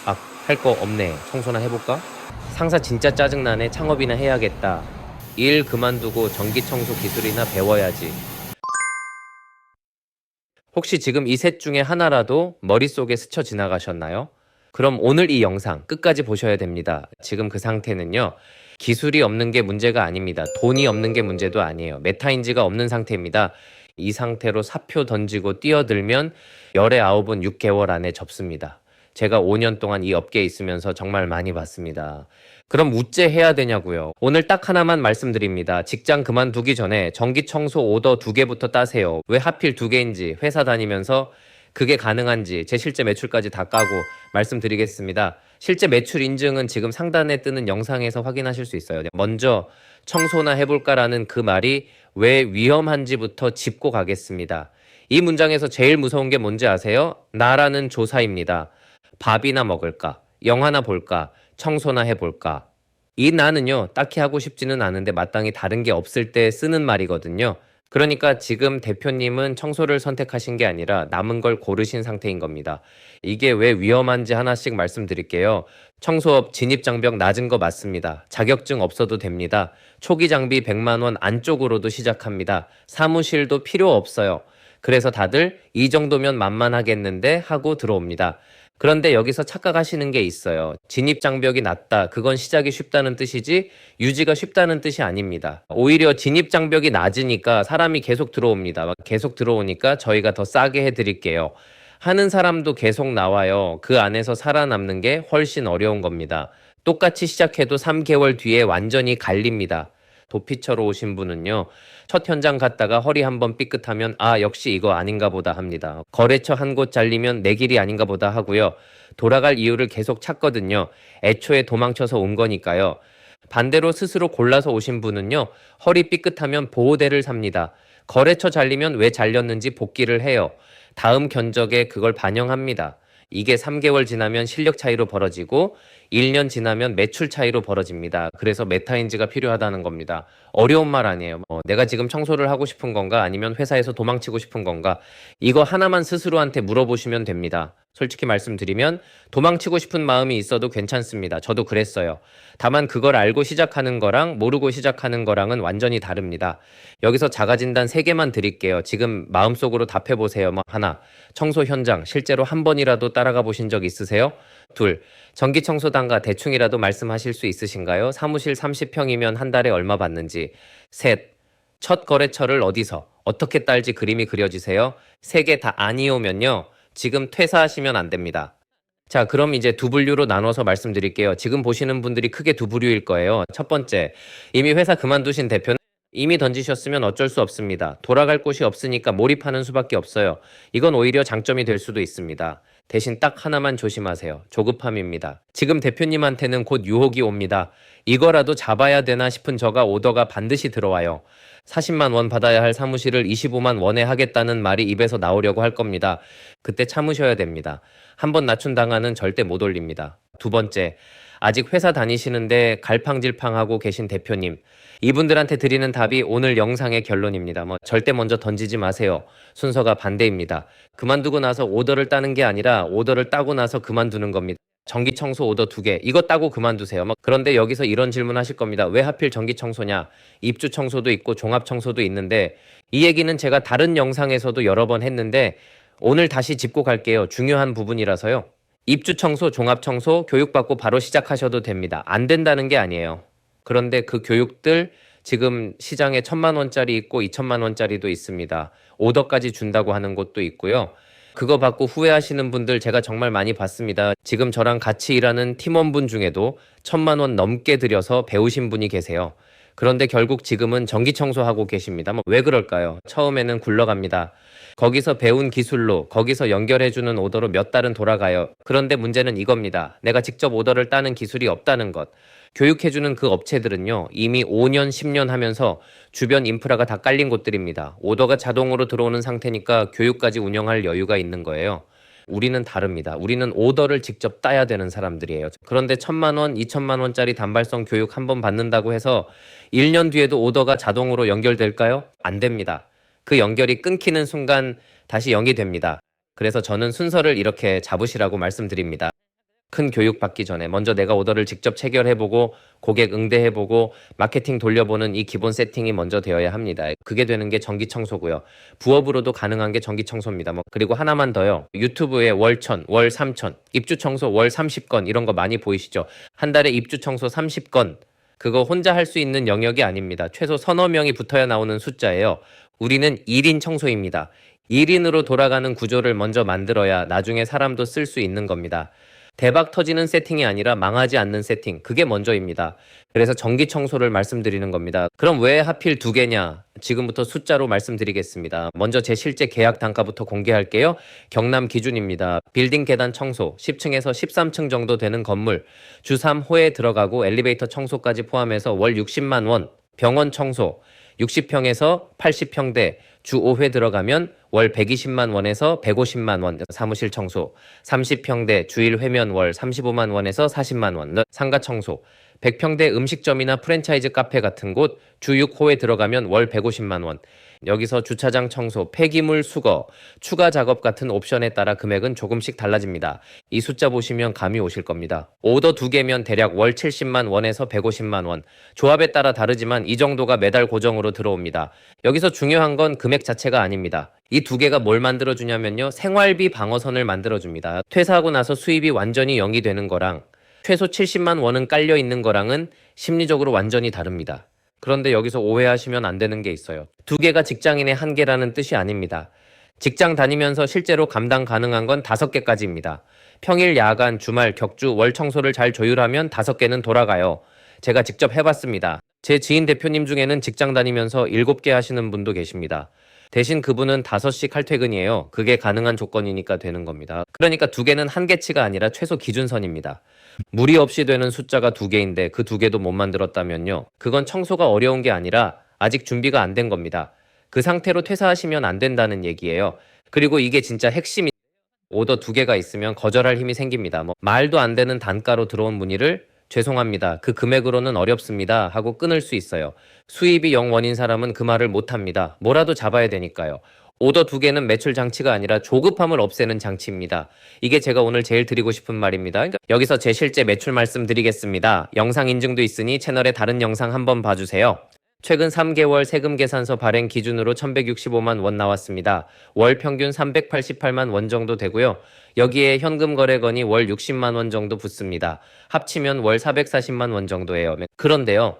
아, 할 거 없네. 청소나 해볼까? 상사 진짜 짜증나네. 창업이나 해야겠다. 일 그만두고 전기청소 기술이나 배워야지. 혹시 지금 이 셋 중에 하나라도 머릿속에 스쳐 지나가셨나요? 그럼 오늘 이 영상 끝까지 보셔야 됩니다. 지금 그 상태는요. 기술이 없는 게 문제가 아닙니다. 돈이 없는 게 문제도 아니에요. 메타인지가 없는 상태입니다. 이 상태로 사표 던지고 뛰어들면 열의 아홉은 6개월 안에 접습니다. 제가 5년 동안 이 업계에 있으면서 정말 많이 봤습니다. 그럼 우째 해야 되냐고요. 오늘 딱 하나만 말씀드립니다. 직장 그만두기 전에 전기청소 오더 2개부터 따세요. 왜 하필 2개인지 회사 다니면서 그게 가능한지 제 실제 매출까지 다 까고 말씀드리겠습니다. 실제 매출 인증은 지금 상단에 뜨는 영상에서 확인하실 수 있어요. 먼저 청소나 해볼까라는 그 말이 왜 위험한지부터 짚고 가겠습니다. 이 문장에서 제일 무서운 게 뭔지 아세요? 나라는 조사입니다. 밥이나 먹을까? 영화나 볼까? 청소나 해볼까? 이 나는요, 딱히 하고 싶지는 않은데 마땅히 다른 게 없을 때 쓰는 말이거든요. 그러니까 지금 대표님은 청소를 선택하신 게 아니라 남은 걸 고르신 상태인 겁니다. 이게 왜 위험한지 하나씩 말씀드릴게요. 청소업 진입장벽 낮은 거 맞습니다. 자격증 없어도 됩니다. 초기 장비 100만 원 안쪽으로도 시작합니다. 사무실도 필요 없어요. 그래서 다들 이 정도면 만만하겠는데 하고 들어옵니다. 그런데 여기서 착각하시는 게 있어요. 진입장벽이 낮다. 그건 시작이 쉽다는 뜻이지 유지가 쉽다는 뜻이 아닙니다. 오히려 진입장벽이 낮으니까 사람이 계속 들어옵니다. 계속 들어오니까 저희가 더 싸게 해드릴게요. 하는 사람도 계속 나와요. 그 안에서 살아남는 게 훨씬 어려운 겁니다. 똑같이 시작해도 3개월 뒤에 완전히 갈립니다. 도피처로 오신 분은요. 첫 현장 갔다가 허리 한번 삐끗하면 역시 이거 아닌가 보다 합니다. 거래처 한 곳 잘리면 내 길이 아닌가 보다 하고요. 돌아갈 이유를 계속 찾거든요. 애초에 도망쳐서 온 거니까요. 반대로 스스로 골라서 오신 분은요. 허리 삐끗하면 보호대를 삽니다. 거래처 잘리면 왜 잘렸는지 복귀를 해요. 다음 견적에 그걸 반영합니다. 이게 3개월 지나면 실력 차이로 벌어지고 1년 지나면 매출 차이로 벌어집니다. 그래서 메타인지가 필요하다는 겁니다. 어려운 말 아니에요. 내가 지금 청소를 하고 싶은 건가 아니면 회사에서 도망치고 싶은 건가 이거 하나만 스스로한테 물어보시면 됩니다. 솔직히 말씀드리면 도망치고 싶은 마음이 있어도 괜찮습니다. 저도 그랬어요. 다만 그걸 알고 시작하는 거랑 모르고 시작하는 거랑은 완전히 다릅니다. 여기서 자가진단 3개만 드릴게요. 지금 마음속으로 답해보세요. 하나, 청소 현장 실제로 한 번이라도 따라가 보신 적 있으세요? 둘, 전기청소 단가 대충이라도 말씀하실 수 있으신가요? 사무실 30평이면 한 달에 얼마 받는지. 셋, 첫 거래처를 어디서 어떻게 딸지 그림이 그려지세요? 3개 다 아니오면요. 지금 퇴사하시면 안 됩니다. 자, 그럼 이제 두 분류로 나눠서 말씀드릴게요. 지금 보시는 분들이 크게 두 부류일 거예요. 첫 번째, 이미 회사 그만두신 대표는 이미 던지셨으면 어쩔 수 없습니다. 돌아갈 곳이 없으니까 몰입하는 수밖에 없어요. 이건 오히려 장점이 될 수도 있습니다. 대신 딱 하나만 조심하세요. 조급함입니다. 지금 대표님한테는 곧 유혹이 옵니다. 이거라도 잡아야 되나 싶은 저가 오더가 반드시 들어와요. 40만 원 받아야 할 사무실을 25만 원에 하겠다는 말이 입에서 나오려고 할 겁니다. 그때 참으셔야 됩니다. 한번 낮춘 당하는 절대 못 올립니다. 두 번째, 아직 회사 다니시는데 갈팡질팡하고 계신 대표님. 이분들한테 드리는 답이 오늘 영상의 결론입니다. 절대 먼저 던지지 마세요. 순서가 반대입니다. 그만두고 나서 오더를 따는 게 아니라 오더를 따고 나서 그만두는 겁니다. 전기청소 오더 2개, 이거 따고 그만두세요. 그런데 여기서 이런 질문 하실 겁니다. 왜 하필 전기청소냐? 입주청소도 있고 종합청소도 있는데 이 얘기는 제가 다른 영상에서도 여러 번 했는데 오늘 다시 짚고 갈게요. 중요한 부분이라서요. 입주청소, 종합청소 교육받고 바로 시작하셔도 됩니다. 안 된다는 게 아니에요. 그런데 그 교육들 지금 시장에 1,000만 원짜리 있고 2,000만 원짜리도 있습니다. 오더까지 준다고 하는 곳도 있고요. 그거 받고 후회하시는 분들 제가 정말 많이 봤습니다. 지금 저랑 같이 일하는 팀원분 중에도 1,000만 원 넘게 들여서 배우신 분이 계세요. 그런데 결국 지금은 전기청소하고 계십니다. 왜 그럴까요? 처음에는 굴러갑니다. 거기서 배운 기술로 거기서 연결해주는 오더로 몇 달은 돌아가요. 그런데 문제는 이겁니다. 내가 직접 오더를 따는 기술이 없다는 것. 교육해주는 그 업체들은요. 이미 5년, 10년 하면서 주변 인프라가 다 깔린 곳들입니다. 오더가 자동으로 들어오는 상태니까 교육까지 운영할 여유가 있는 거예요. 우리는 다릅니다. 우리는 오더를 직접 따야 되는 사람들이에요. 그런데 1,000만 원, 2,000만 원짜리 단발성 교육 한 번 받는다고 해서 1년 뒤에도 오더가 자동으로 연결될까요? 안 됩니다. 그 연결이 끊기는 순간 다시 0이 됩니다. 그래서 저는 순서를 이렇게 잡으시라고 말씀드립니다. 큰 교육 받기 전에 먼저 내가 오더를 직접 체결해보고 고객 응대해보고 마케팅 돌려보는 이 기본 세팅이 먼저 되어야 합니다. 그게 되는 게 전기 청소고요. 부업으로도 가능한 게 전기 청소입니다. 그리고 하나만 더요. 유튜브에 월 1,000, 월 3,000, 입주 청소 월 30건 이런 거 많이 보이시죠? 한 달에 입주 청소 30건. 그거 혼자 할 수 있는 영역이 아닙니다. 최소 서너 명이 붙어야 나오는 숫자예요. 우리는 1인 청소입니다. 1인으로 돌아가는 구조를 먼저 만들어야 나중에 사람도 쓸 수 있는 겁니다. 대박 터지는 세팅이 아니라 망하지 않는 세팅, 그게 먼저입니다. 그래서 전기 청소를 말씀드리는 겁니다. 그럼 왜 하필 2개냐? 지금부터 숫자로 말씀드리겠습니다. 먼저 제 실제 계약 단가부터 공개할게요. 경남 기준입니다. 빌딩 계단 청소, 10층에서 13층 정도 되는 건물, 주 3호에 들어가고 엘리베이터 청소까지 포함해서 월 60만 원, 병원 청소, 60평에서 80평대, 주 5회 들어가면 월 120만 원에서 150만 원, 사무실 청소, 30평대 주일 회면 월 35만 원에서 40만 원, 상가 청소, 100평대 음식점이나 프랜차이즈 카페 같은 곳 주 6호에 들어가면 월 150만 원. 여기서 주차장 청소, 폐기물 수거, 추가 작업 같은 옵션에 따라 금액은 조금씩 달라집니다. 이 숫자 보시면 감이 오실 겁니다. 오더 2개면 대략 월 70만 원에서 150만 원. 조합에 따라 다르지만 이 정도가 매달 고정으로 들어옵니다. 여기서 중요한 건 금액 자체가 아닙니다. 이 2개가 뭘 만들어주냐면요. 생활비 방어선을 만들어줍니다. 퇴사하고 나서 수입이 완전히 0이 되는 거랑 최소 70만 원은 깔려 있는 거랑은 심리적으로 완전히 다릅니다. 그런데 여기서 오해하시면 안 되는 게 있어요. 2개가 직장인의 한계라는 뜻이 아닙니다. 직장 다니면서 실제로 감당 가능한 건 5개까지입니다. 평일, 야간, 주말, 격주, 월 청소를 잘 조율하면 5개는 돌아가요. 제가 직접 해봤습니다. 제 지인 대표님 중에는 직장 다니면서 7개 하시는 분도 계십니다. 대신 그분은 5시 칼퇴근이에요. 그게 가능한 조건이니까 되는 겁니다. 그러니까 2개는 한계치가 아니라 최소 기준선입니다. 무리 없이 되는 숫자가 2개인데 그 2개도 못 만들었다면요. 그건 청소가 어려운 게 아니라 아직 준비가 안 된 겁니다. 그 상태로 퇴사하시면 안 된다는 얘기예요. 그리고 이게 진짜 핵심이 오더 2개가 있으면 거절할 힘이 생깁니다. 말도 안 되는 단가로 들어온 문의를 죄송합니다. 그 금액으로는 어렵습니다. 하고 끊을 수 있어요. 수입이 0원인 사람은 그 말을 못합니다. 뭐라도 잡아야 되니까요. 오더 2개는 매출 장치가 아니라 조급함을 없애는 장치입니다. 이게 제가 오늘 제일 드리고 싶은 말입니다. 그러니까 여기서 제 실제 매출 말씀드리겠습니다. 영상 인증도 있으니 채널의 다른 영상 한번 봐주세요. 최근 3개월 세금 계산서 발행 기준으로 1165만 원 나왔습니다. 월 평균 388만 원 정도 되고요. 여기에 현금 거래건이 월 60만 원 정도 붙습니다. 합치면 월 440만 원 정도예요. 그런데요.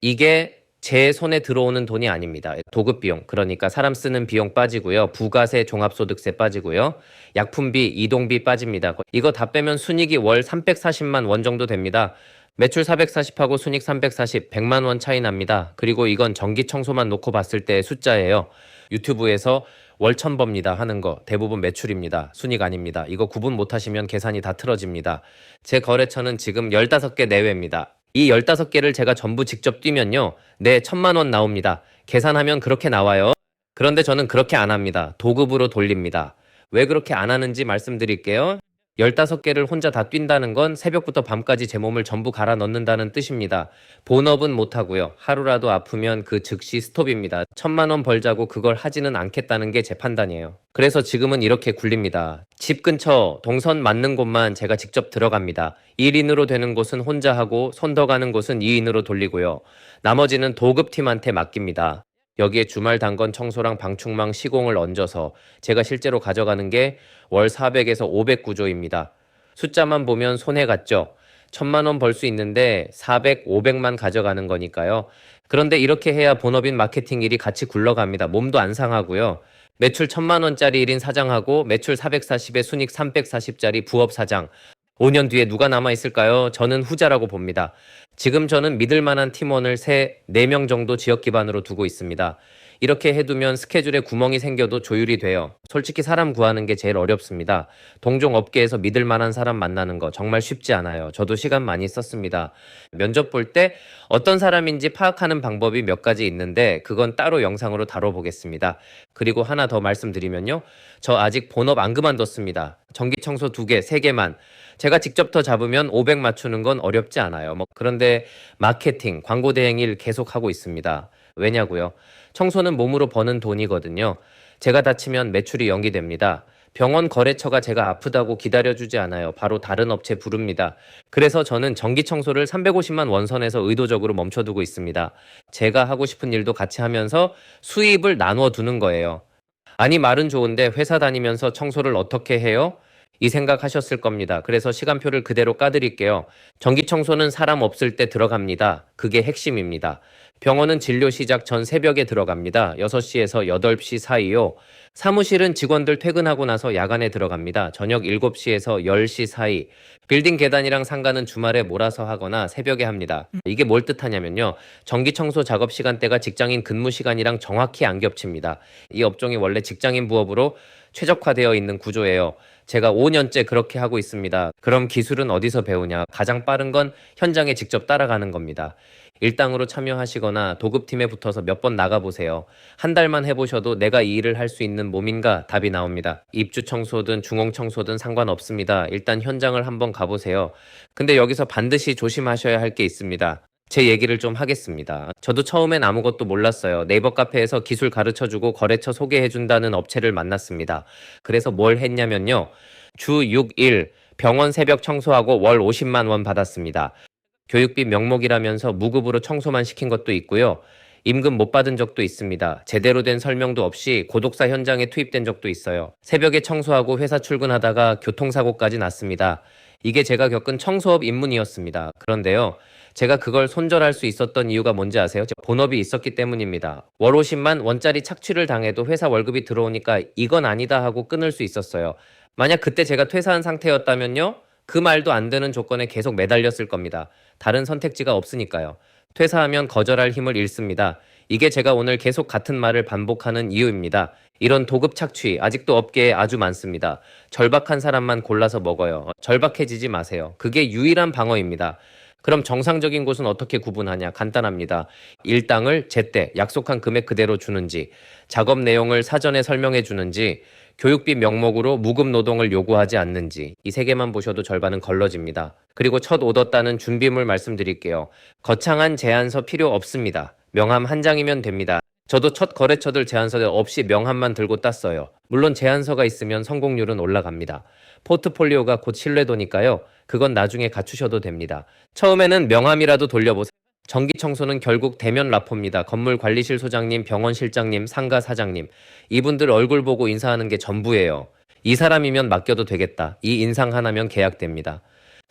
이게 제 손에 들어오는 돈이 아닙니다. 도급 비용, 그러니까 사람 쓰는 비용 빠지고요. 부가세, 종합소득세 빠지고요. 약품비, 이동비 빠집니다. 이거 다 빼면 순이익이 월 340만 원 정도 됩니다. 매출 440하고 순이익 340, 100만 원 차이 납니다. 그리고 이건 전기 청소만 놓고 봤을 때의 숫자예요. 유튜브에서 월 1,000법니다 하는 거 대부분 매출입니다. 순이익 아닙니다. 이거 구분 못하시면 계산이 다 틀어집니다. 제 거래처는 지금 15개 내외입니다. 이 15개를 제가 전부 직접 뛰면요. 네, 1,000만 원 나옵니다. 계산하면 그렇게 나와요. 그런데 저는 그렇게 안 합니다. 도급으로 돌립니다. 왜 그렇게 안 하는지 말씀드릴게요. 15개를 혼자 다 뛴다는 건 새벽부터 밤까지 제 몸을 전부 갈아 넣는다는 뜻입니다. 본업은 못하고요. 하루라도 아프면 그 즉시 스톱입니다. 1,000만 원 벌자고 그걸 하지는 않겠다는 게 제 판단이에요. 그래서 지금은 이렇게 굴립니다. 집 근처 동선 맞는 곳만 제가 직접 들어갑니다. 1인으로 되는 곳은 혼자 하고 손 더 가는 곳은 2인으로 돌리고요. 나머지는 도급팀한테 맡깁니다. 여기에 주말 단건 청소랑 방충망 시공을 얹어서 제가 실제로 가져가는 게 월 400에서 500 구조입니다. 숫자만 보면 손해 같죠? 1,000만 원 벌 수 있는데 400, 500만 가져가는 거니까요. 그런데 이렇게 해야 본업인 마케팅 일이 같이 굴러갑니다. 몸도 안 상하고요. 매출 1,000만 원짜리 1인 사장하고 매출 440에 순익 340짜리 부업 사장. 5년 뒤에 누가 남아있을까요? 저는 후자라고 봅니다. 지금 저는 믿을 만한 팀원을 4명 정도 지역 기반으로 두고 있습니다. 이렇게 해두면 스케줄에 구멍이 생겨도 조율이 돼요. 솔직히 사람 구하는 게 제일 어렵습니다. 동종 업계에서 믿을 만한 사람 만나는 거 정말 쉽지 않아요. 저도 시간 많이 썼습니다. 면접 볼 때 어떤 사람인지 파악하는 방법이 몇 가지 있는데 그건 따로 영상으로 다뤄보겠습니다. 그리고 하나 더 말씀드리면요. 저 아직 본업 안 그만뒀습니다. 전기청소 2개, 3개만. 제가 직접 더 잡으면 500 맞추는 건 어렵지 않아요. 그런데 마케팅, 광고 대행 일 계속 하고 있습니다. 왜냐고요? 청소는 몸으로 버는 돈이거든요. 제가 다치면 매출이 연기됩니다. 병원 거래처가 제가 아프다고 기다려주지 않아요. 바로 다른 업체 부릅니다. 그래서 저는 전기 청소를 350만 원선에서 의도적으로 멈춰두고 있습니다. 제가 하고 싶은 일도 같이 하면서 수입을 나누어 두는 거예요. 아니, 말은 좋은데 회사 다니면서 청소를 어떻게 해요? 이 생각하셨을 겁니다. 그래서 시간표를 그대로 까드릴게요. 전기 청소는 사람 없을 때 들어갑니다. 그게 핵심입니다. 병원은 진료 시작 전 새벽에 들어갑니다. 6시에서 8시 사이요. 사무실은 직원들 퇴근하고 나서 야간에 들어갑니다. 저녁 7시에서 10시 사이. 빌딩 계단이랑 상가는 주말에 몰아서 하거나 새벽에 합니다. 이게 뭘 뜻하냐면요. 전기 청소 작업 시간대가 직장인 근무 시간이랑 정확히 안 겹칩니다. 이 업종이 원래 직장인 부업으로 최적화되어 있는 구조예요. 제가 5년째 그렇게 하고 있습니다. 그럼 기술은 어디서 배우냐? 가장 빠른 건 현장에 직접 따라가는 겁니다. 일당으로 참여하시거나 도급팀에 붙어서 몇 번 나가보세요. 한 달만 해보셔도 내가 이 일을 할 수 있는 몸인가 답이 나옵니다. 입주 청소든 중공 청소든 상관없습니다. 일단 현장을 한번 가보세요. 근데 여기서 반드시 조심하셔야 할 게 있습니다. 제 얘기를 좀 하겠습니다. 저도 처음엔 아무것도 몰랐어요. 네이버 카페에서 기술 가르쳐주고 거래처 소개해준다는 업체를 만났습니다. 그래서 뭘 했냐면요. 주 6일 병원 새벽 청소하고 월 50만 원 받았습니다. 교육비 명목이라면서 무급으로 청소만 시킨 것도 있고요. 임금 못 받은 적도 있습니다. 제대로 된 설명도 없이 고독사 현장에 투입된 적도 있어요. 새벽에 청소하고 회사 출근하다가 교통사고까지 났습니다. 이게 제가 겪은 청소업 입문이었습니다. 그런데요. 제가 그걸 손절할 수 있었던 이유가 뭔지 아세요? 본업이 있었기 때문입니다. 월 50만 원짜리 착취를 당해도 회사 월급이 들어오니까 이건 아니다 하고 끊을 수 있었어요. 만약 그때 제가 퇴사한 상태였다면요. 그 말도 안 되는 조건에 계속 매달렸을 겁니다. 다른 선택지가 없으니까요. 퇴사하면 거절할 힘을 잃습니다. 이게 제가 오늘 계속 같은 말을 반복하는 이유입니다. 이런 도급 착취 아직도 업계에 아주 많습니다. 절박한 사람만 골라서 먹어요. 절박해지지 마세요. 그게 유일한 방어입니다. 그럼 정상적인 곳은 어떻게 구분하냐? 간단합니다. 일당을 제때 약속한 금액 그대로 주는지, 작업 내용을 사전에 설명해 주는지, 교육비 명목으로 무급 노동을 요구하지 않는지 이 세 개만 보셔도 절반은 걸러집니다. 그리고 첫 오더 따는 준비물 말씀드릴게요. 거창한 제안서 필요 없습니다. 명함 한 장이면 됩니다. 저도 첫 거래처들 제안서 없이 명함만 들고 땄어요. 물론 제안서가 있으면 성공률은 올라갑니다. 포트폴리오가 곧 신뢰도니까요. 그건 나중에 갖추셔도 됩니다. 처음에는 명함이라도 돌려보세요. 전기 청소는 결국 대면 라포입니다. 건물 관리실 소장님, 병원 실장님, 상가 사장님. 이분들 얼굴 보고 인사하는 게 전부예요. 이 사람이면 맡겨도 되겠다. 이 인상 하나면 계약됩니다.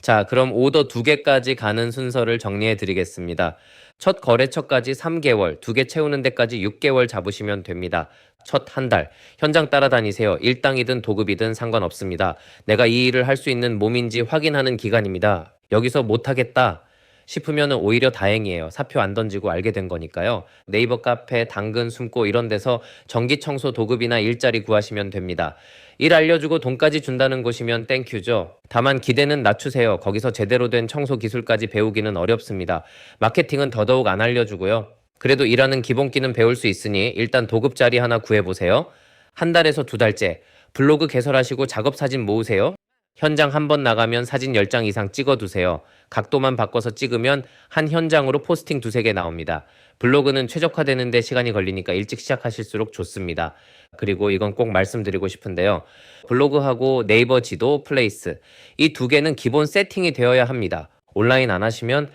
자, 그럼 오더 2개까지 가는 순서를 정리해 드리겠습니다. 첫 거래처까지 3개월, 2개 채우는 데까지 6개월 잡으시면 됩니다. 첫 한 달, 현장 따라다니세요. 일당이든 도급이든 상관없습니다. 내가 이 일을 할 수 있는 몸인지 확인하는 기간입니다. 여기서 못하겠다 싶으면 오히려 다행이에요. 사표 안 던지고 알게 된 거니까요. 네이버 카페, 당근, 숨고 이런 데서 전기 청소 도급이나 일자리 구하시면 됩니다. 일 알려주고 돈까지 준다는 곳이면 땡큐죠. 다만 기대는 낮추세요. 거기서 제대로 된 청소 기술까지 배우기는 어렵습니다. 마케팅은 더더욱 안 알려주고요. 그래도 일하는 기본기는 배울 수 있으니 일단 도급 자리 하나 구해보세요. 한 달에서 2달째. 블로그 개설하시고 작업 사진 모으세요. 현장 한 번 나가면 사진 10장 이상 찍어두세요. 각도만 바꿔서 찍으면 한 현장으로 포스팅 2-3개 나옵니다. 블로그는 최적화되는데 시간이 걸리니까 일찍 시작하실수록 좋습니다. 그리고 이건 꼭 말씀드리고 싶은데요. 블로그하고 네이버 지도, 플레이스 이 2개는 기본 세팅이 되어야 합니다. 온라인 안 하시면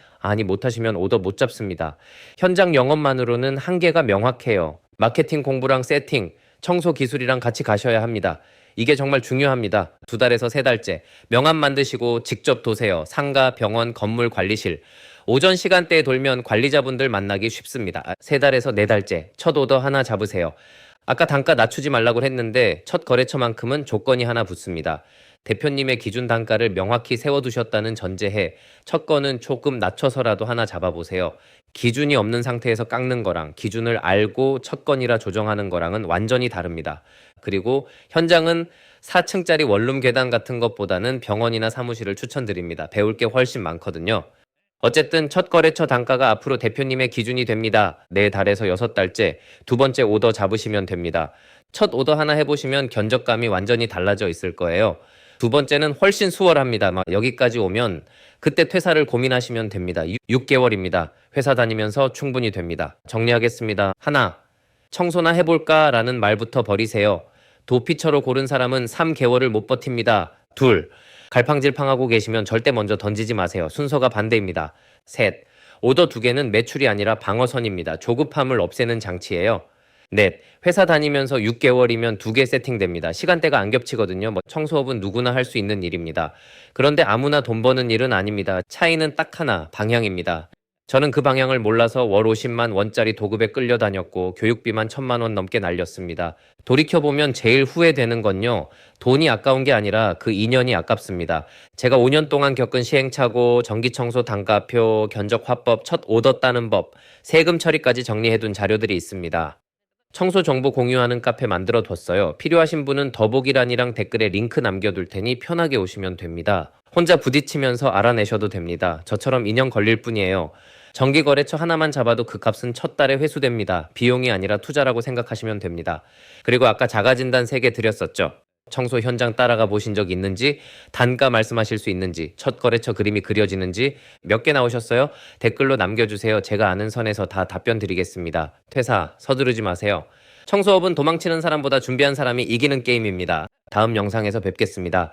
못하시면 오더 못 잡습니다. 현장 영업만으로는 한계가 명확해요. 마케팅 공부랑 세팅, 청소 기술이랑 같이 가셔야 합니다. 이게 정말 중요합니다. 2달에서 3달째. 명함 만드시고 직접 도세요. 상가, 병원, 건물 관리실. 오전 시간대에 돌면 관리자분들 만나기 쉽습니다. 3달에서 4달째. 첫 오더 하나 잡으세요. 아까 단가 낮추지 말라고 했는데 첫 거래처만큼은 조건이 하나 붙습니다. 대표님의 기준 단가를 명확히 세워두셨다는 전제해 첫 건은 조금 낮춰서라도 하나 잡아보세요. 기준이 없는 상태에서 깎는 거랑 기준을 알고 첫 건이라 조정하는 거랑은 완전히 다릅니다. 그리고 현장은 4층짜리 원룸 계단 같은 것보다는 병원이나 사무실을 추천드립니다. 배울 게 훨씬 많거든요. 어쨌든 첫 거래처 단가가 앞으로 대표님의 기준이 됩니다. 4달에서 6달째 2번째 오더 잡으시면 됩니다. 첫 오더 하나 해보시면 견적감이 완전히 달라져 있을 거예요. 2번째는 훨씬 수월합니다. 여기까지 오면 그때 퇴사를 고민하시면 됩니다. 6개월입니다. 회사 다니면서 충분히 됩니다. 정리하겠습니다. 하나, 청소나 해볼까? 라는 말부터 버리세요. 도피처로 고른 사람은 3개월을 못 버팁니다. 둘, 갈팡질팡하고 계시면 절대 먼저 던지지 마세요. 순서가 반대입니다. 셋, 오더 2개는 매출이 아니라 방어선입니다. 조급함을 없애는 장치예요. 넷, 회사 다니면서 6개월이면 2개 세팅됩니다. 시간대가 안 겹치거든요. 청소업은 누구나 할 수 있는 일입니다. 그런데 아무나 돈 버는 일은 아닙니다. 차이는 딱 하나, 방향입니다. 저는 그 방향을 몰라서 월 50만 원짜리 도급에 끌려다녔고 교육비만 1,000만 원 넘게 날렸습니다. 돌이켜보면 제일 후회되는 건요. 돈이 아까운 게 아니라 그 인연이 아깝습니다. 제가 5년 동안 겪은 시행착오, 전기청소 단가표, 견적화법, 첫 오더 따는 법, 세금 처리까지 정리해둔 자료들이 있습니다. 청소 정보 공유하는 카페 만들어 뒀어요. 필요하신 분은 더보기란이랑 댓글에 링크 남겨둘 테니 편하게 오시면 됩니다. 혼자 부딪히면서 알아내셔도 됩니다. 저처럼 2년 걸릴 뿐이에요. 정기거래처 하나만 잡아도 그 값은 첫 달에 회수됩니다. 비용이 아니라 투자라고 생각하시면 됩니다. 그리고 아까 자가진단 3개 드렸었죠. 청소 현장 따라가 보신 적 있는지, 단가 말씀하실 수 있는지, 첫 거래처 그림이 그려지는지, 몇 개 나오셨어요? 댓글로 남겨주세요. 제가 아는 선에서 다 답변 드리겠습니다. 퇴사, 서두르지 마세요. 청소업은 도망치는 사람보다 준비한 사람이 이기는 게임입니다. 다음 영상에서 뵙겠습니다.